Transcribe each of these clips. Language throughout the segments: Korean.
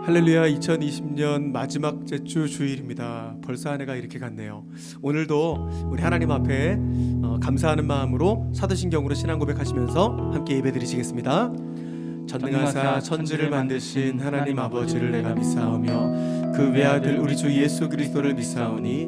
할렐루야. 2020년 마지막 주 주일입니다. 벌써 한 해가 이렇게 갔네요. 오늘도 우리 하나님 앞에 감사하는 마음으로 사도신경으로 신앙 고백하시면서 함께 예배드리시겠습니다. 전능하사 천지를 만드신 하나님 아버지를 내가 믿사오며 그 외아들 우리 주 예수 그리스도를 믿사오니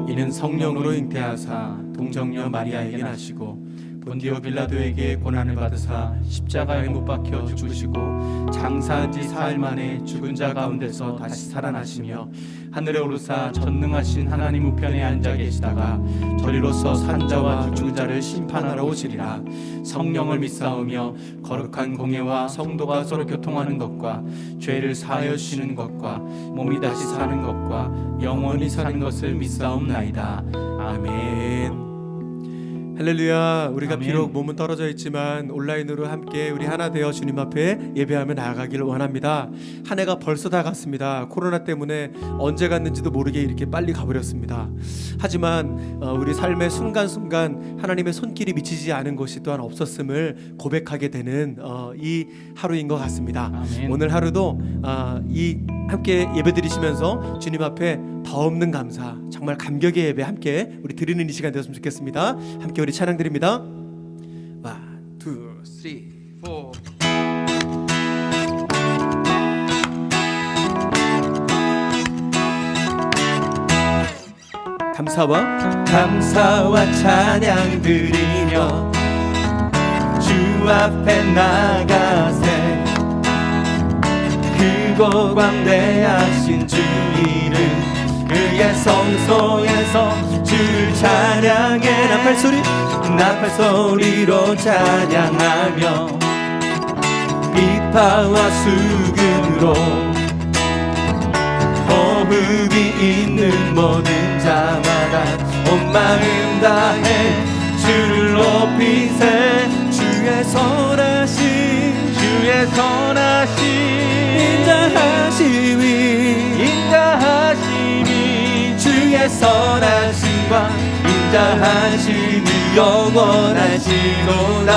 이는 성령으로 잉태하사 동정녀 마리아에게 나시고 본디오 빌라도에게 고난을 받으사 십자가에 못 박혀 죽으시고 장사한 지 사흘 만에 죽은 자 가운데서 다시 살아나시며 하늘에 오르사 전능하신 하나님 우편에 앉아 계시다가 저리로서 산자와 죽은 자를 심판하러 오시리라. 성령을 믿사오며 거룩한 공예와 성도가 서로 교통하는 것과 죄를 사하여 주시는 것과 몸이 다시 사는 것과 영원히 사는 것을 믿사옵나이다. 아멘. 할렐루야. 우리가 아멘. 비록 몸은 떨어져 있지만 온라인으로 함께 우리 하나 되어 주님 앞에 예배하며 나아가기를 원합니다. 한 해가 벌써 다 갔습니다. 코로나 때문에 언제 갔는지도 모르게 이렇게 빨리 가버렸습니다. 하지만 우리 삶의 순간순간 하나님의 손길이 미치지 않은 것이 또한 없었음을 고백하게 되는 이 하루인 것 같습니다. 아멘. 오늘 하루도 이 함께 예배드리시면서 주님 앞에 더 없는 감사, 정말 감격의 예배 함께 우리 드리는 이 시간 되었으면 좋겠습니다. 함께 우리 찬양 드립니다. 1, 2, 3, 4 감사와 찬양 드리며 주 앞에 나가세 크고 광대하신 주 이름 그의 성소에서 주를 찬양해 나팔소리로 찬양하며 비파와 수금으로 호흡이 있는 모든 자마다 온 마음 다해 주를 높이세 주의 선하심 인자하심이 주의 선하심과 인자하심이 영원하시도다.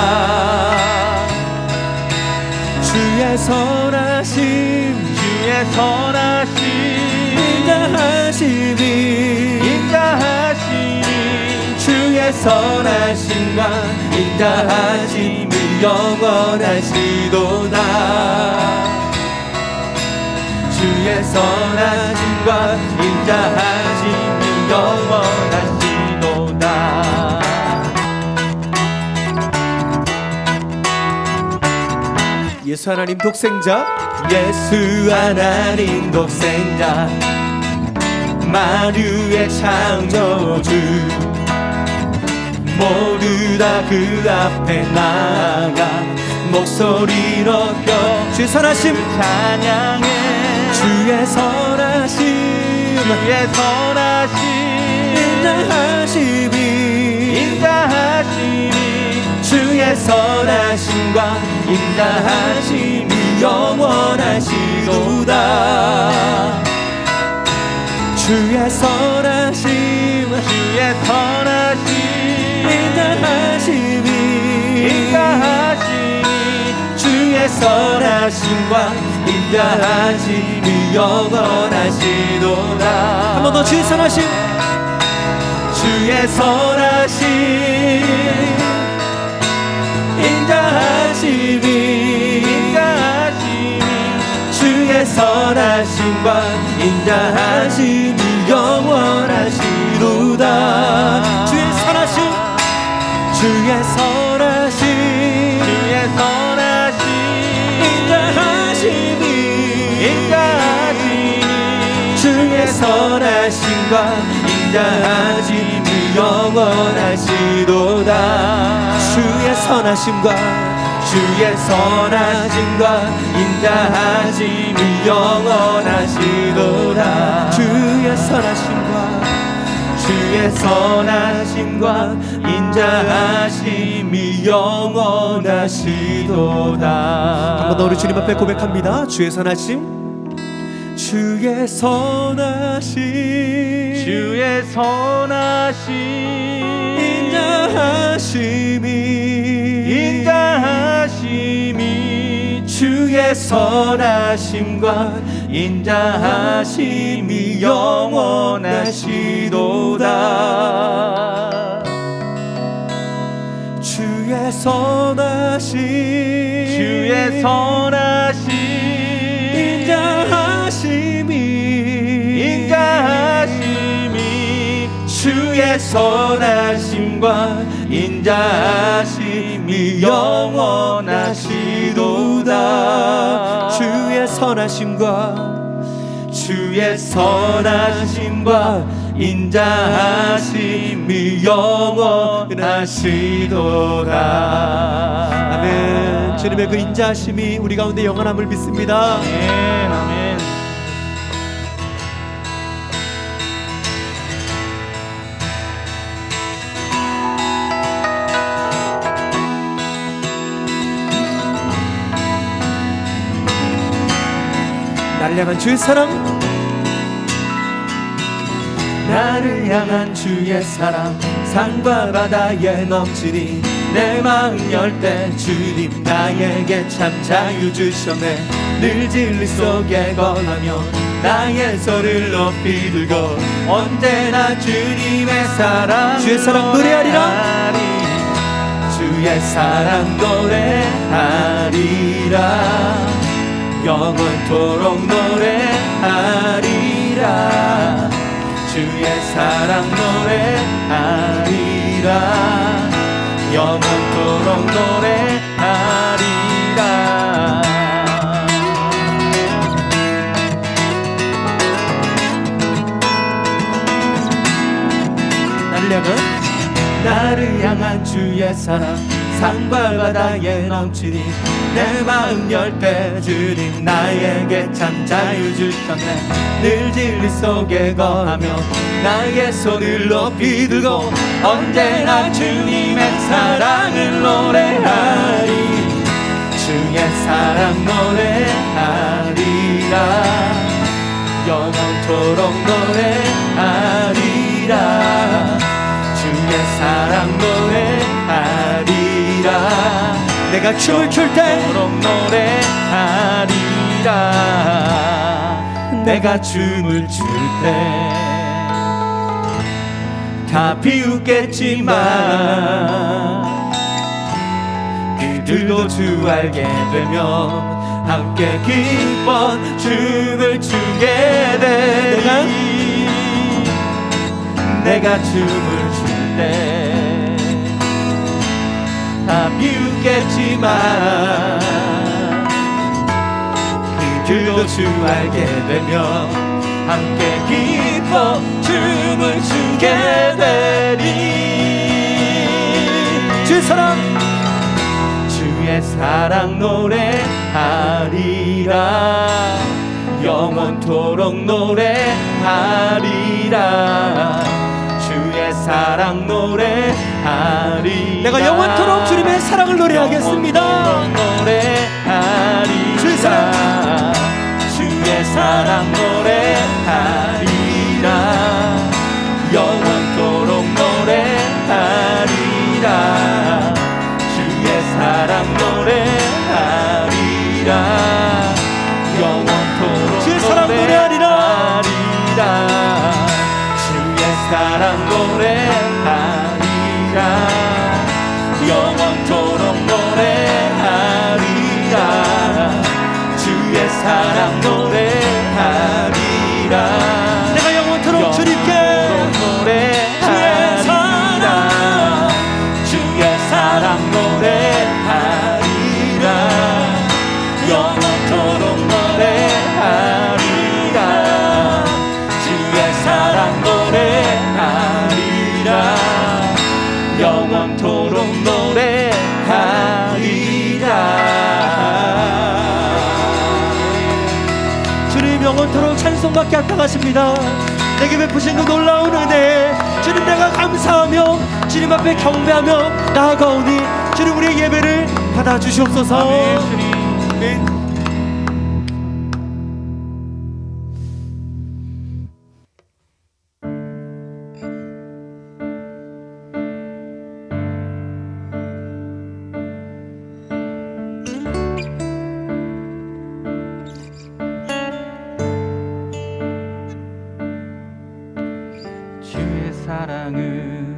주의 선하심 인자하심이 주의 선하심과 인자하심이 영원하시도다. 주의 선하심과 인자하심이 영원하시도다. 예수 하나님 독생자 만유의 창조주 모두 다 그 앞에 나아가 목소리 높여 주의 선하심 찬양해 주의 선하심 인자하심이 주의 선하심과 인자하심이 영원하시도다. 영원하시도다. 주의 선하심 주의 선하심 인자하심이 주의 선하심과 인자하심이 영원하시도다. 한 번 더 주의 선하심 주의 선하심 인자하심이 주의 선하심과 인자하심이 영원하시도다. 주의 선하심 주의 선하심 주의 선하심 인자하심이 주의 선하심과 인자하심이 영원하시도다. 주의 선하심과 주의 선하심과 인자하심이 영원하시도다. 주의 선하심과 주의 선하심과 인자하심이 영원하시도다. 한 번 더 우리 주님 앞에 고백합니다. 주의 선하심 주의 선하심 주의 선하심 인자하심이 주의 선하심과 인자하심이 영원하시도다. 주의 선하심 주의 선하심 인자하심이 주의 선하심과 인자하심이 영원하시도다. 주의 선하심과 주의 선하심과 인자하심이 영원하시도다. 아멘. 주님의 그 인자하심이 우리 가운데 영원함을 믿습니다. 아멘. 아멘. 나를 향한 주의 사랑 나를 향한 주의 사랑 산과 바다에 넘치니 내 마음 열 때 주님 나에게 참 자유 주셨네. 늘 진리 속에 거하며 나의 손을 높이 들고 언제나 주님의 사랑 주의 사랑 노래하리라. 주의 사랑 노래하리라. 영원토록 노래하리라. 주의 사랑 노래하리라. 영원토록 노래하리라. 나를 향한 주의 사랑 산과 바다에 넘치니 내 마음 열 때 주님 나에게 참 자유 주셨네. 늘 진리 속에 거하며 나의 손을 높이 들고 언제나 주님의 사랑을 노래하리. 주의 사랑 노래하리라. 영원토록 노래하리라. 주의 사랑 노래하리라. 내가 춤을 출 때 노래하리라. 내가 춤을 출 때 다 비웃겠지만 그들도 주 알게 되면 함께 기뻐 춤을 추게 되리. 내가 춤을 출 때 다 비웃겠지만 그들도 주 알게 되면 함께 기뻐 춤을 추게 되리. 주의 사랑 주의 사랑 노래하리라. 영원토록 노래하리라. 주의 사랑 노래하리라. 내가 영원토록 주님의 사랑을 노래하겠습니다. 노래하리라. 주의 사랑 영원토록 주의 사랑 노래하리라. 주의 사랑 노래하리라. 영원토록 노래하리라. 주의 사랑 노래하리라. 내가 영원토록 주님께 노래하리라. 주의 사랑 노래하리라. 영원토록 노래하리라. 주의 사랑 노래하리라. 영원토록 노래하리라. 주님 영원토록 찬송받게 합당하십니다. 내게 베푸신 그 놀라운 은혜, 주님 내가 감사하며 주님 앞에 경배하며 나아가오니 주님 우리의 예배를 받아주시옵소서. 아멘. 주의 사랑은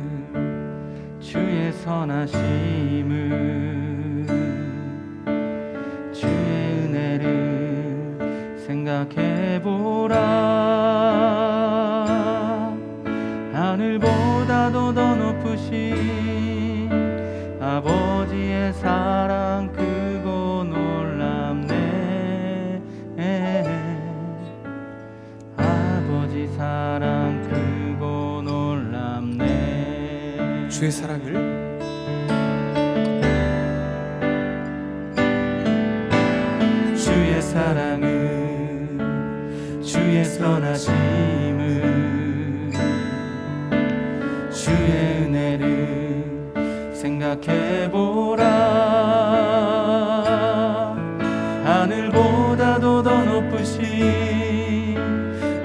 주의 선하심을 주의 은혜를 생각해보라. 하늘보다도 더 높으신 아버지의 사랑 크고 놀랍네. 아버지 사랑 크고 놀랍네. 주의 사랑을 주의 사랑은 주의 선하심을 주의 은혜를 생각해보라. 하늘보다도 더 높으신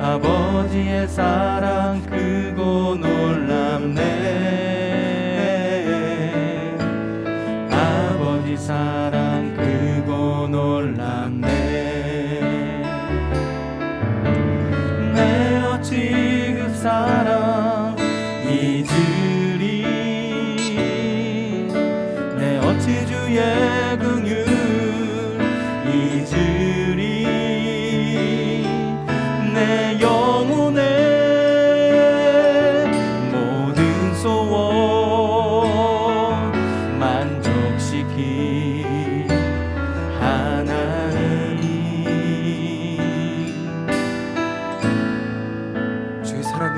아버지의 사랑 크고 놀랍네. 아버지 사랑 크고 놀랍네. 내 어찌 그 사랑 잊으리. 내 어찌 주의 긍휼 잊으리. 내 영혼의 모든 소원 만족시키 하나님. 주의 사랑을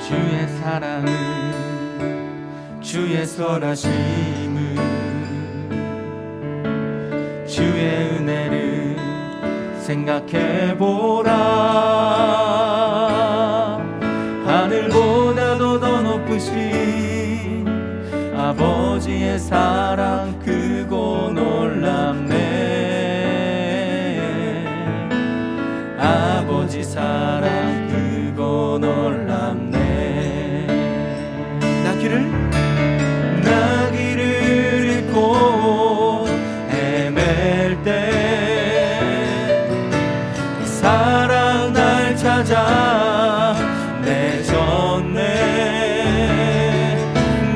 주의 사랑을 주의 선하심을 주의 은혜를 생각해보라. 하늘보다도 더 높으신 아버지의 사랑 크고 놀랍네. 아버지 사랑 크고 놀랍네. 나 길을 잃고 헤맬 때 그 사랑 날 찾아 내줬네.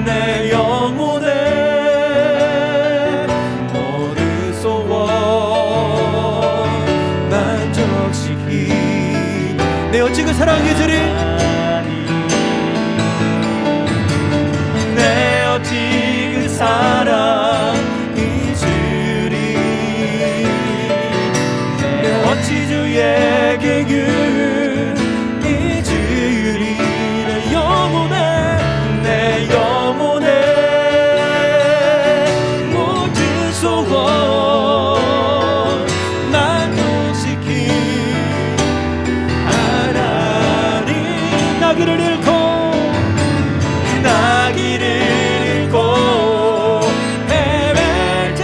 내 영혼의 모든 소원 만족시키. 내 어찌 그 사랑 잊으리. 내 어찌 그 사랑 잊으리. 내 어찌 주의 긍휼 잊으리. 내 영혼의 모든 소원 만족시키 하나님. 나 길을 잃고 나 길을 잃고 헤맬 때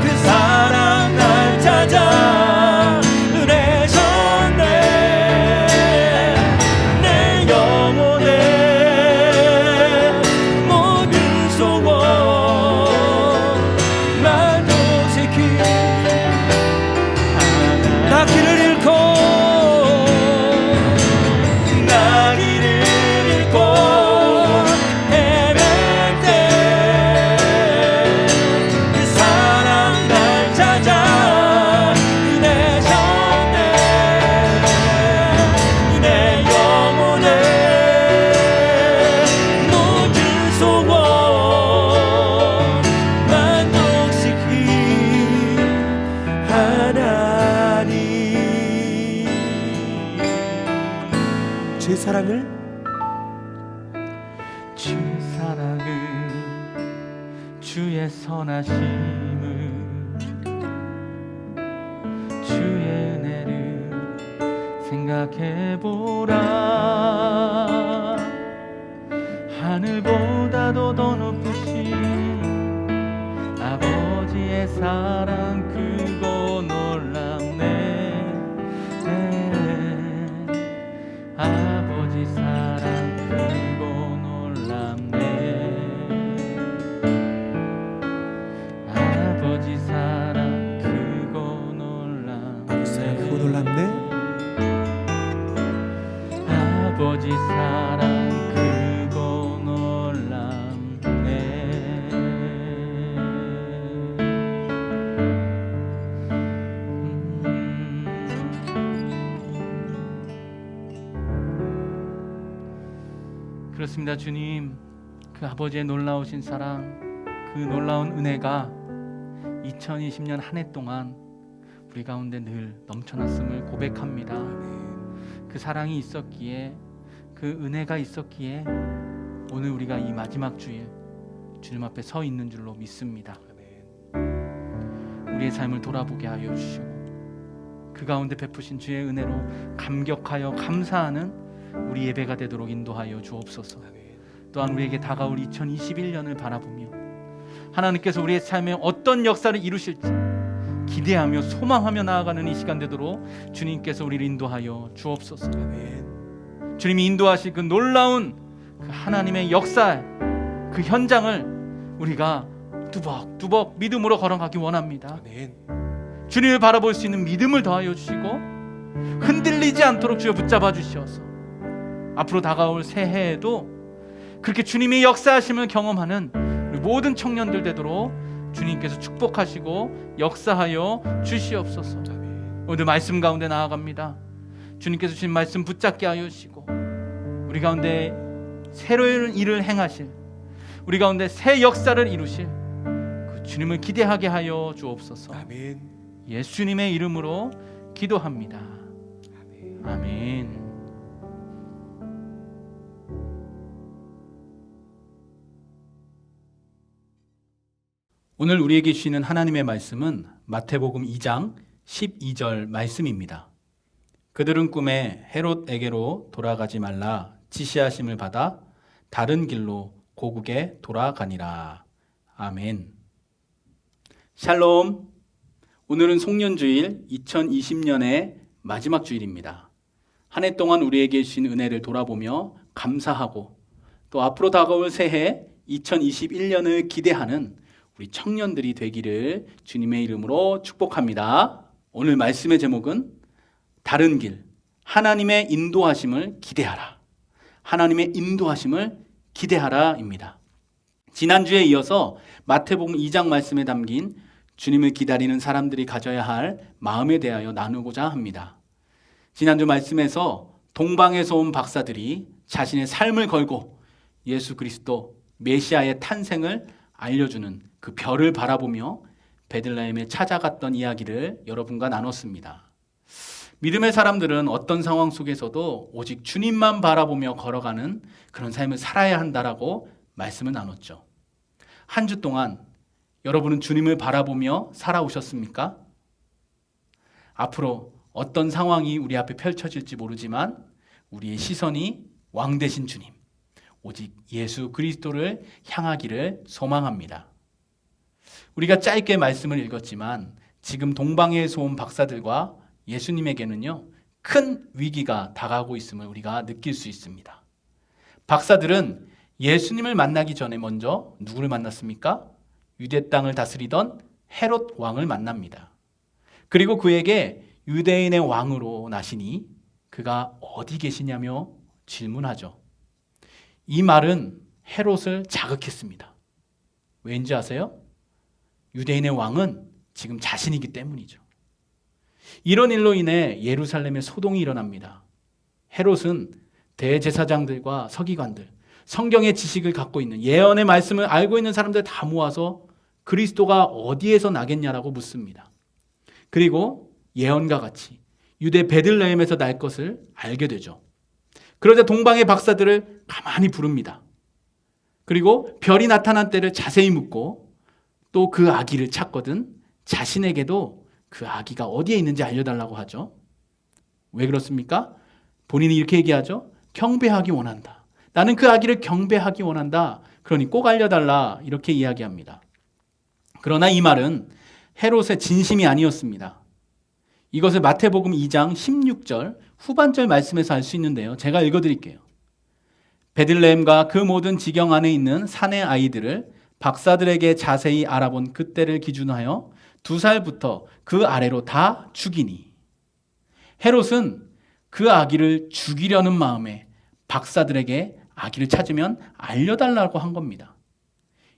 그 사랑 날 찾아 사랑을 주의 사랑을 주의 선하심을 주의 은혜를 생각해보라. 하늘보다도 더 높으신 아버지의 사랑 그거 놀랍네. 아버지 사랑 그거 놀랍네. 아버지 사랑 그거 놀랍네. 그거 놀랍네. 아버지 사랑 그거 놀랍네. 그렇습니다. 주님, 그 아버지의 놀라우신 사랑, 그 놀라운 은혜가 2020년 한 해 동안 우리 가운데 늘 넘쳐났음을 고백합니다. 그 사랑이 있었기에, 그 은혜가 있었기에 오늘 우리가 이 마지막 주일 주님 앞에 서 있는 줄로 믿습니다. 우리의 삶을 돌아보게 하여 주시고 그 가운데 베푸신 주의 은혜로 감격하여 감사하는 우리 예배가 되도록 인도하여 주옵소서. 또한 우리에게 다가올 2021년을 바라보며 하나님께서 우리의 삶에 어떤 역사를 이루실지 기대하며 소망하며 나아가는 이 시간 되도록 주님께서 우리를 인도하여 주옵소서. 주님이 인도하실 그 놀라운 그 하나님의 역사, 그 현장을 우리가 뚜벅뚜벅 믿음으로 걸어가기 원합니다. 주님을 바라볼 수 있는 믿음을 더하여 주시고 흔들리지 않도록 주여 붙잡아 주시어서 앞으로 다가올 새해에도 그렇게 주님의 역사하심을 경험하는 우리 모든 청년들 되도록 주님께서 축복하시고 역사하여 주시옵소서. 오늘 말씀 가운데 나아갑니다. 주님께서 주신 말씀 붙잡게 하여 주시고 우리 가운데 새로운 일을 행하실, 우리 가운데 새 역사를 이루실 그 주님을 기대하게 하여 주옵소서. 아멘. 예수님의 이름으로 기도합니다. 아멘. 오늘 우리에게 주시는 하나님의 말씀은 마태복음 2장 12절 말씀입니다. 그들은 꿈에 헤롯에게로 돌아가지 말라 지시하심을 받아 다른 길로 고국에 돌아가니라. 아멘. 샬롬. 오늘은 송년주일 2020년의 마지막 주일입니다. 한 해 동안 우리에게 주신 은혜를 돌아보며 감사하고 또 앞으로 다가올 새해 2021년을 기대하는 우리 청년들이 되기를 주님의 이름으로 축복합니다. 오늘 말씀의 제목은 다른 길, 하나님의 인도하심을 기대하라. 하나님의 인도하심을 기대하라입니다. 지난주에 이어서 마태복음 2장 말씀에 담긴 주님을 기다리는 사람들이 가져야 할 마음에 대하여 나누고자 합니다. 지난주 말씀에서 동방에서 온 박사들이 자신의 삶을 걸고 예수 그리스도 메시아의 탄생을 알려주는 그 별을 바라보며 베들레헴에 찾아갔던 이야기를 여러분과 나눴습니다. 믿음의 사람들은 어떤 상황 속에서도 오직 주님만 바라보며 걸어가는 그런 삶을 살아야 한다라고 말씀을 나눴죠. 한 주 동안 여러분은 주님을 바라보며 살아오셨습니까? 앞으로 어떤 상황이 우리 앞에 펼쳐질지 모르지만 우리의 시선이 왕 되신 주님, 오직 예수 그리스도를 향하기를 소망합니다. 우리가 짧게 말씀을 읽었지만 지금 동방에서 온 박사들과 예수님에게는요, 큰 위기가 다가오고 있음을 우리가 느낄 수 있습니다. 박사들은 예수님을 만나기 전에 먼저 누구를 만났습니까? 유대 땅을 다스리던 헤롯 왕을 만납니다. 그리고 그에게 유대인의 왕으로 나시니 그가 어디 계시냐며 질문하죠. 이 말은 헤롯을 자극했습니다. 왠지 아세요? 유대인의 왕은 지금 자신이기 때문이죠. 이런 일로 인해 예루살렘에 소동이 일어납니다. 헤롯은 대제사장들과 서기관들, 성경의 지식을 갖고 있는, 예언의 말씀을 알고 있는 사람들 다 모아서 그리스도가 어디에서 나겠냐라고 묻습니다. 그리고 예언과 같이 유대 베들레헴에서 날 것을 알게 되죠. 그러자 동방의 박사들을 가만히 부릅니다. 그리고 별이 나타난 때를 자세히 묻고 또 그 아기를 찾거든 자신에게도 그 아기가 어디에 있는지 알려달라고 하죠. 왜 그렇습니까? 본인이 이렇게 얘기하죠. 경배하기 원한다. 나는 그 아기를 경배하기 원한다. 그러니 꼭 알려달라. 이렇게 이야기합니다. 그러나 이 말은 헤롯의 진심이 아니었습니다. 이것을 마태복음 2장 16절 후반절 말씀에서 알 수 있는데요. 제가 읽어드릴게요. 베들레헴과 그 모든 지경 안에 있는 산의 아이들을 박사들에게 자세히 알아본 그때를 기준하여 2살부터 그 아래로 다 죽이니. 헤롯은 그 아기를 죽이려는 마음에 박사들에게 아기를 찾으면 알려달라고 한 겁니다.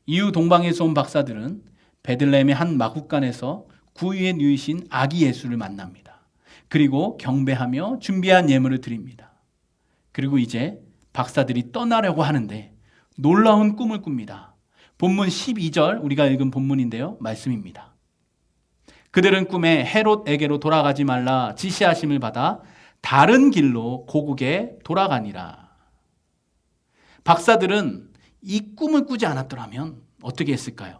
이후 동방에서 온 박사들은 베들레헴의 한 마국간에서 구유에 누이신 아기 예수를 만납니다. 그리고 경배하며 준비한 예물을 드립니다. 그리고 이제 박사들이 떠나려고 하는데 놀라운 꿈을 꿉니다. 본문 12절 우리가 읽은 본문인데요. 말씀입니다. 그들은 꿈에 헤롯에게로 돌아가지 말라 지시하심을 받아 다른 길로 고국에 돌아가니라. 박사들은 이 꿈을 꾸지 않았더라면 어떻게 했을까요?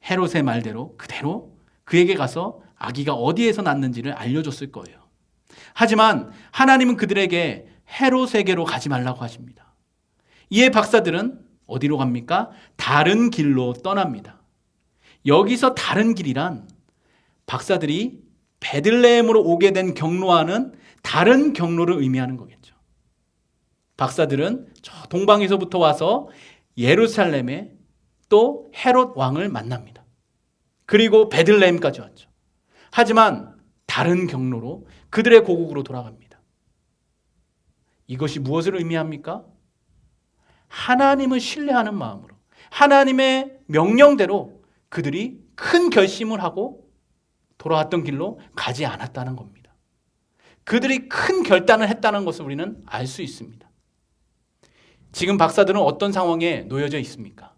헤롯의 말대로 그대로 그에게 가서 아기가 어디에서 났는지를 알려줬을 거예요. 하지만 하나님은 그들에게 헤롯에게로 가지 말라고 하십니다. 이에 박사들은 어디로 갑니까? 다른 길로 떠납니다. 여기서 다른 길이란 박사들이 베들레헴으로 오게 된 경로와는 다른 경로를 의미하는 거겠죠. 박사들은 저 동방에서부터 와서 예루살렘에 또 헤롯 왕을 만납니다. 그리고 베들레헴까지 왔죠. 하지만 다른 경로로 그들의 고국으로 돌아갑니다. 이것이 무엇을 의미합니까? 하나님을 신뢰하는 마음으로 하나님의 명령대로 그들이 큰 결심을 하고 돌아왔던 길로 가지 않았다는 겁니다. 그들이 큰 결단을 했다는 것을 우리는 알 수 있습니다. 지금 박사들은 어떤 상황에 놓여져 있습니까?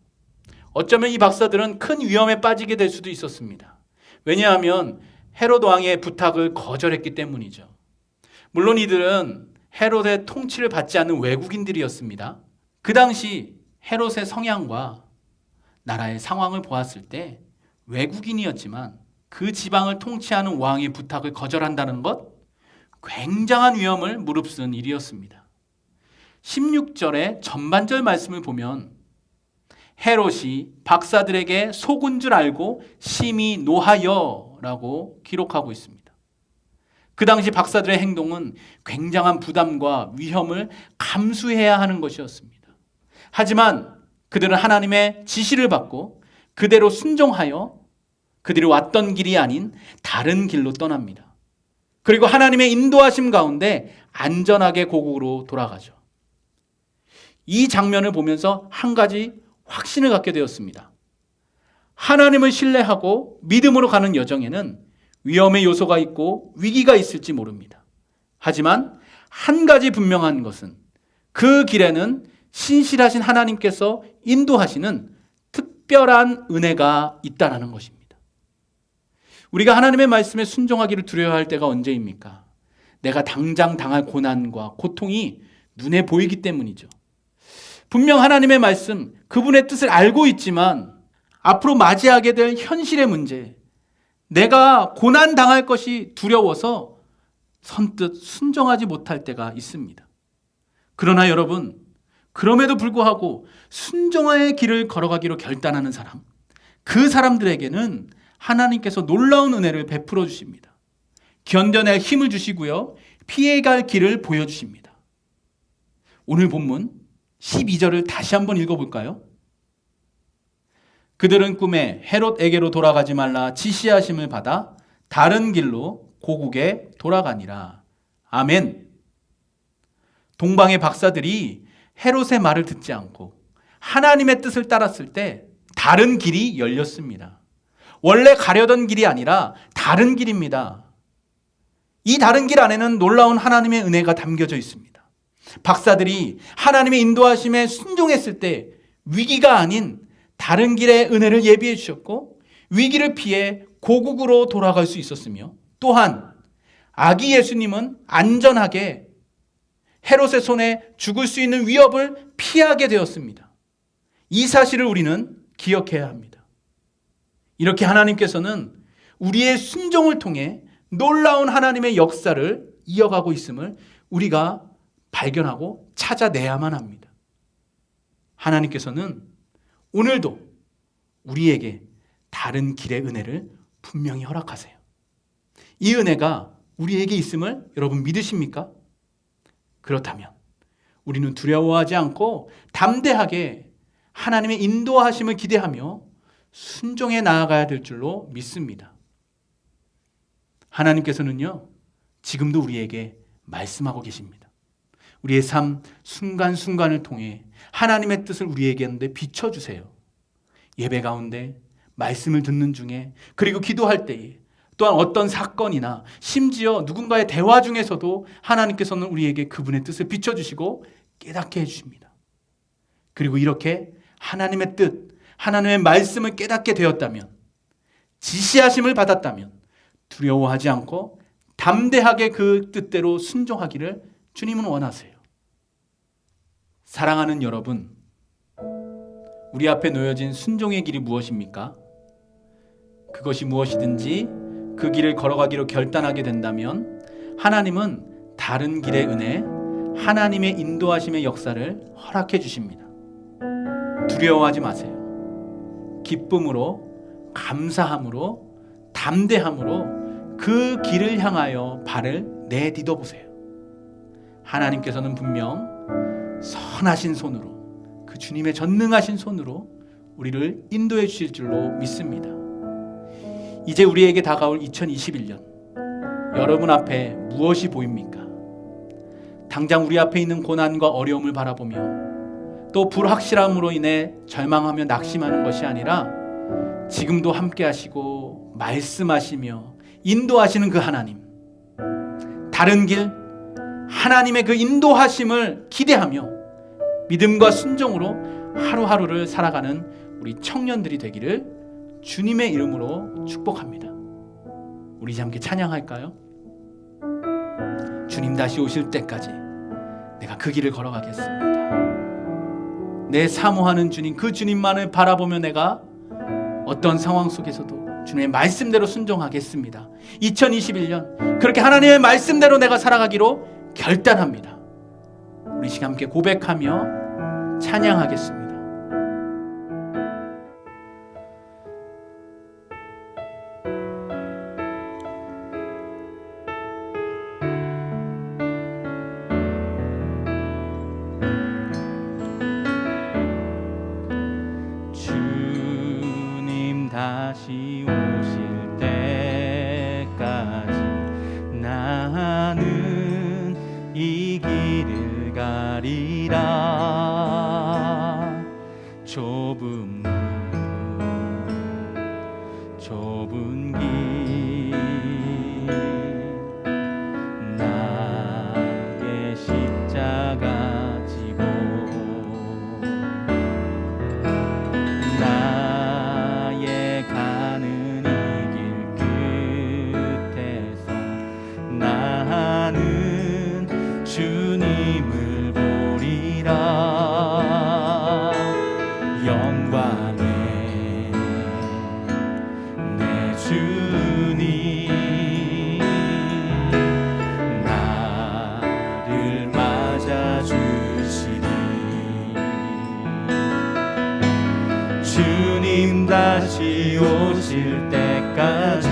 어쩌면 이 박사들은 큰 위험에 빠지게 될 수도 있었습니다. 왜냐하면 헤롯 왕의 부탁을 거절했기 때문이죠. 물론 이들은 헤롯의 통치를 받지 않는 외국인들이었습니다. 그 당시 헤롯의 성향과 나라의 상황을 보았을 때 외국인이었지만 그 지방을 통치하는 왕의 부탁을 거절한다는 것, 굉장한 위험을 무릅쓴 일이었습니다. 16절의 전반절 말씀을 보면 헤롯이 박사들에게 속은 줄 알고 심히 노하여 라고 기록하고 있습니다. 그 당시 박사들의 행동은 굉장한 부담과 위험을 감수해야 하는 것이었습니다. 하지만 그들은 하나님의 지시를 받고 그대로 순종하여 그들이 왔던 길이 아닌 다른 길로 떠납니다. 그리고 하나님의 인도하심 가운데 안전하게 고국으로 돌아가죠. 이 장면을 보면서 한 가지 확신을 갖게 되었습니다. 하나님을 신뢰하고 믿음으로 가는 여정에는 위험의 요소가 있고 위기가 있을지 모릅니다. 하지만 한 가지 분명한 것은 그 길에는 신실하신 하나님께서 인도하시는 특별한 은혜가 있다는 것입니다. 우리가 하나님의 말씀에 순종하기를 두려워할 때가 언제입니까? 내가 당장 당할 고난과 고통이 눈에 보이기 때문이죠. 분명 하나님의 말씀, 그분의 뜻을 알고 있지만 앞으로 맞이하게 될 현실의 문제, 내가 고난 당할 것이 두려워서 선뜻 순종하지 못할 때가 있습니다. 그러나 여러분, 그럼에도 불구하고 순종의 길을 걸어가기로 결단하는 사람, 그 사람들에게는 하나님께서 놀라운 은혜를 베풀어 주십니다. 견뎌낼 힘을 주시고요, 피해갈 길을 보여주십니다. 오늘 본문 12절을 다시 한번 읽어볼까요? 그들은 꿈에 헤롯에게로 돌아가지 말라 지시하심을 받아 다른 길로 고국에 돌아가니라. 아멘. 동방의 박사들이 헤롯의 말을 듣지 않고 하나님의 뜻을 따랐을 때 다른 길이 열렸습니다. 원래 가려던 길이 아니라 다른 길입니다. 이 다른 길 안에는 놀라운 하나님의 은혜가 담겨져 있습니다. 박사들이 하나님의 인도하심에 순종했을 때 위기가 아닌 다른 길의 은혜를 예비해 주셨고 위기를 피해 고국으로 돌아갈 수 있었으며, 또한 아기 예수님은 안전하게 헤롯의 손에 죽을 수 있는 위협을 피하게 되었습니다. 이 사실을 우리는 기억해야 합니다. 이렇게 하나님께서는 우리의 순종을 통해 놀라운 하나님의 역사를 이어가고 있음을 우리가 발견하고 찾아내야만 합니다. 하나님께서는 오늘도 우리에게 다른 길의 은혜를 분명히 허락하세요. 이 은혜가 우리에게 있음을 여러분 믿으십니까? 그렇다면 우리는 두려워하지 않고 담대하게 하나님의 인도하심을 기대하며 순종해 나아가야 될 줄로 믿습니다. 하나님께서는요, 지금도 우리에게 말씀하고 계십니다. 우리의 삶 순간순간을 통해 하나님의 뜻을 우리에게 비춰주세요. 예배 가운데, 말씀을 듣는 중에, 그리고 기도할 때에, 또한 어떤 사건이나 심지어 누군가의 대화 중에서도 하나님께서는 우리에게 그분의 뜻을 비춰주시고 깨닫게 해주십니다. 그리고 이렇게 하나님의 뜻, 하나님의 말씀을 깨닫게 되었다면, 지시하심을 받았다면 두려워하지 않고 담대하게 그 뜻대로 순종하기를 주님은 원하세요. 사랑하는 여러분, 우리 앞에 놓여진 순종의 길이 무엇입니까? 그것이 무엇이든지 그 길을 걸어가기로 결단하게 된다면 하나님은 다른 길의 은혜, 하나님의 인도하심의 역사를 허락해 주십니다. 두려워하지 마세요. 기쁨으로, 감사함으로, 담대함으로 그 길을 향하여 발을 내딛어 보세요. 하나님께서는 분명 선하신 손으로, 그 주님의 전능하신 손으로 우리를 인도해 주실 줄로 믿습니다. 이제 우리에게 다가올 2021년, 여러분 앞에 무엇이 보입니까? 당장 우리 앞에 있는 고난과 어려움을 바라보며 또 불확실함으로 인해 절망하며 낙심하는 것이 아니라 지금도 함께 하시고 말씀하시며 인도하시는 그 하나님, 다른 길, 하나님의 그 인도하심을 기대하며 믿음과 순종으로 하루하루를 살아가는 우리 청년들이 되기를 주님의 이름으로 축복합니다. 우리 이제 함께 찬양할까요? 주님 다시 오실 때까지 내가 그 길을 걸어가겠습니다. 내 사모하는 주님, 그 주님만을 바라보며 내가 어떤 상황 속에서도 주님의 말씀대로 순종하겠습니다. 2021년 그렇게 하나님의 말씀대로 내가 살아가기로 결단합니다. 우리 시간 함께 고백하며 찬양하겠습니다. 주님 다시 오실 때까지 나는 이 길을 가리라. 좁은 문, 좁은 길, 나의 십자가 지고 나의 가는 이 길 끝에서 나는 주님을 보리라. 영광의 내 주님 나를 맞아주시리. 주님 다시 오실 때까지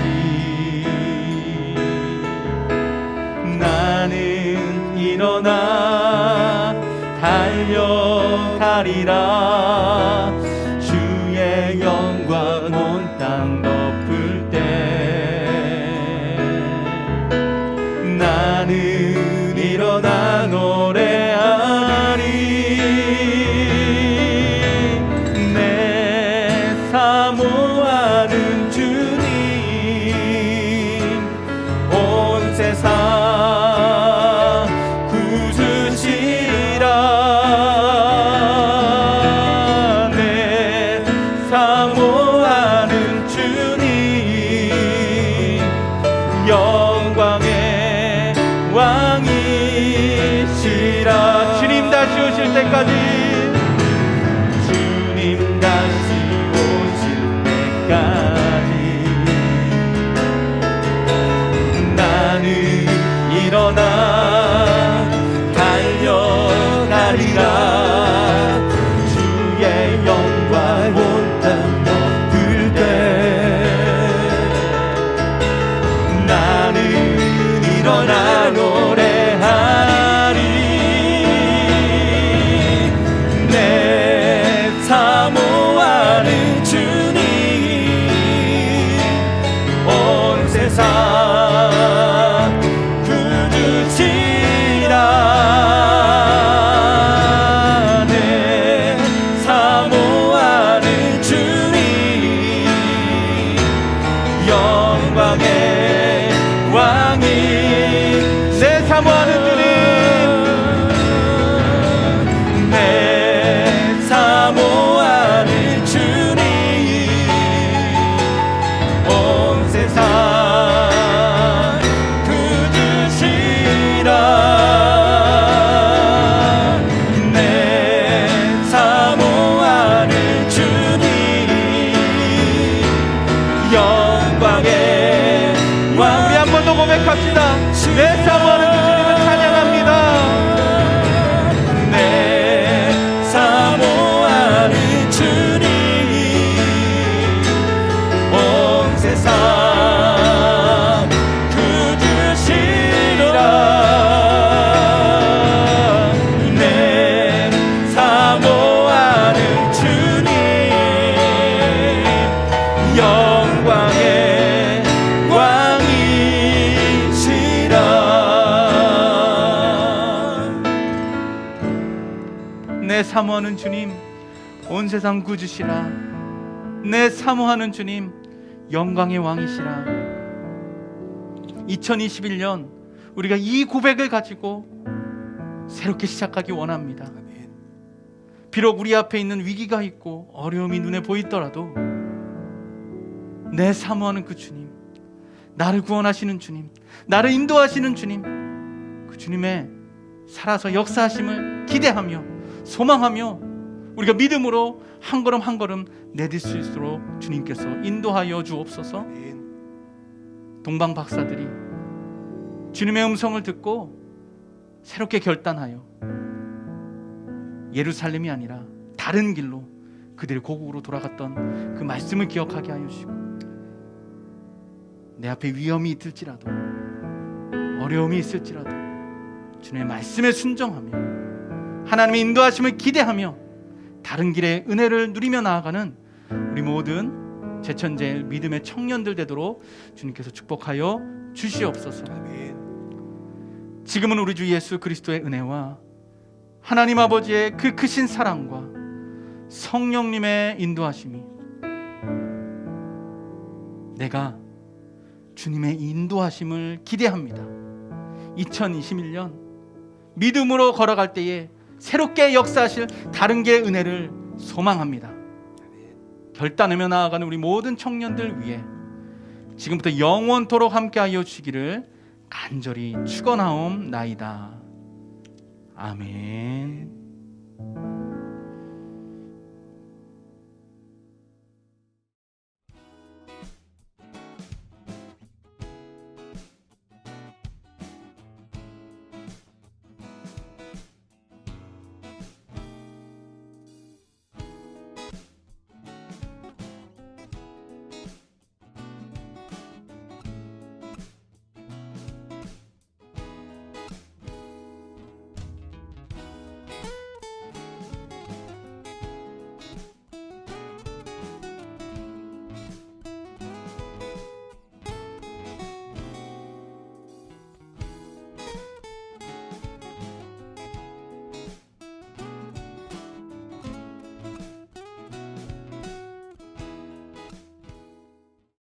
나는 일어나 달려가리라. 주의 영광 온 땅 덮을 때 나는 일어나 노래하리. 내 사모하는 주님 온 세상 구주시라. 내 떠나 달려가리라. 주의 영광 온 땅 넘을 때 나는 일어나 노래하리. 내 사모하는 주님 온 세상 구주시라. 내 사모하는 주님 영광의 왕이 내 사모하는 주님 내 사모하는 주님 온 세상 구주시라. 내 사모하는 주님 영광의 왕. 우리 한 번 더 고백합시다. 내 사모하는 그 주님을 찬양합니다. 내 사모하는 주님 온 세상 구주시라. 내 사모하는 주님 영광의 왕이시라. 내 사모하는 주님 온 세상 구주시라. 내 사모하는 주님 영광의 왕이시라. 2021년 우리가 이 고백을 가지고 새롭게 시작하기 원합니다. 비록 우리 앞에 있는 위기가 있고 어려움이 눈에 보이더라도 내 사모하는 그 주님, 나를 구원하시는 주님, 나를 인도하시는 주님, 그 주님의 살아서 역사하심을 기대하며 소망하며 우리가 믿음으로 한 걸음 한 걸음 내딜 수 있도록 주님께서 인도하여 주옵소서. 동방 박사들이 주님의 음성을 듣고 새롭게 결단하여 예루살렘이 아니라 다른 길로 그들의 고국으로 돌아갔던 그 말씀을 기억하게 하여 주시고, 내 앞에 위험이 있을지라도 어려움이 있을지라도 주님의 말씀에 순종하며 하나님의 인도하심을 기대하며 다른 길의 은혜를 누리며 나아가는 우리 모든 제천제일 믿음의 청년들 되도록 주님께서 축복하여 주시옵소서. 지금은 우리 주 예수 그리스도의 은혜와 하나님 아버지의 그 크신 사랑과 성령님의 인도하심이 내가 주님의 인도하심을 기대합니다. 2021년 믿음으로 걸어갈 때에 새롭게 역사하실 다른 길의 은혜를 소망합니다. 결단하며 나아가는 우리 모든 청년들 위해 지금부터 영원토록 함께하여 주시기를 간절히 축원하옵나이다. 아멘.